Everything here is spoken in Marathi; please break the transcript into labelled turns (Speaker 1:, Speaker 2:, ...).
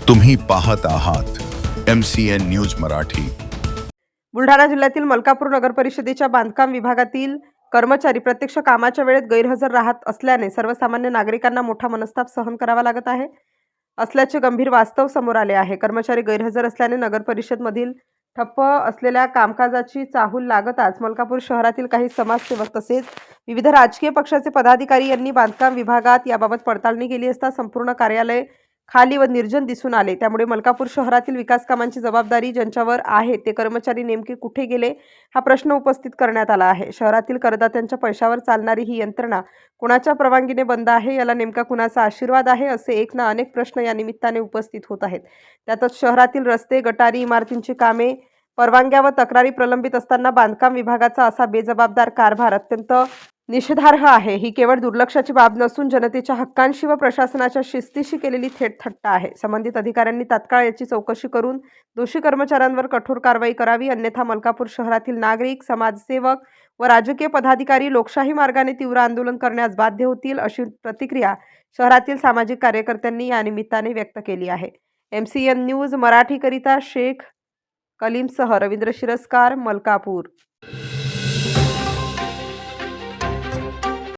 Speaker 1: तुम्ही पाहत आहात MCN न्यूज मराठी।
Speaker 2: बुलढाणा जिल्ह्यातील मलकापूर नगरपरिषदेच्या बांधकाम विभागातील कर्मचारी प्रत्यक्ष कामाच्या वेळेत गैरहजर राहत असल्याने सर्वसामान्य नागरिकांना मोठा मनस्ताप सहन करावा लागत असल्याचे गंभीर वास्तव समोर आले आहे। कर्मचारी गैरहजर असल्याने नगरपरिषदमधील ठप्प असलेल्या कामकाजाची चाहूल लागताच मलकापूर शहरातील काही समाजसेवक तसेच विविध राजकीय पक्षाचे पदाधिकारी यांनी बांधकाम विभागात याबाबत पडताळणी केली असता संपूर्ण कार्यालय खाली व निर्जन दिसून आले। त्यामुळे मलकापूर शहरातील विकास कामांची जबाबदारी ज्यांच्यावर आहे ते कर्मचारी नेमके कुठे गेले हा प्रश्न उपस्थित करण्यात आला आहे। शहरातील करदात्यांच्या पैशावर चालणारी ही यंत्रणा कुणाच्या परवानगीने बंद आहे, याला नेमका कुणाचा आशीर्वाद आहे, असे एक ना अनेक प्रश्न या निमित्ताने उपस्थित होत आहेत। त्यातच शहरातील रस्ते, गटारी, इमारतींची कामे, परवानग्या व तक्रारी प्रलंबित असताना बांधकाम विभागाचा असा बेजबाबदार कारभार अत्यंत निषेधार्ह आहे। ही केवळ दुर्लक्षाची बाब नसून जनतेच्या हक्कांशी व प्रशासनाच्या शिस्तीशी केलेली थेट थट्टा आहे। संबंधित अधिकाऱ्यांनी तात्काळ याची चौकशी करून दोषी कर्मचाऱ्यांवर कठोर कारवाई करावी, अन्यथा मलकापूर शहरातील नागरिक, समाजसेवक व राजकीय पदाधिकारी लोकशाही मार्गाने तीव्र आंदोलन करण्यास बाध्य होतील, अशी प्रतिक्रिया शहरातील सामाजिक कार्यकर्त्यांनी या निमित्ताने व्यक्त केली आहे। MCN न्यूज मराठीकरिता शेख कलीमसह रवींद्र शिरस्कार, मलकापूर।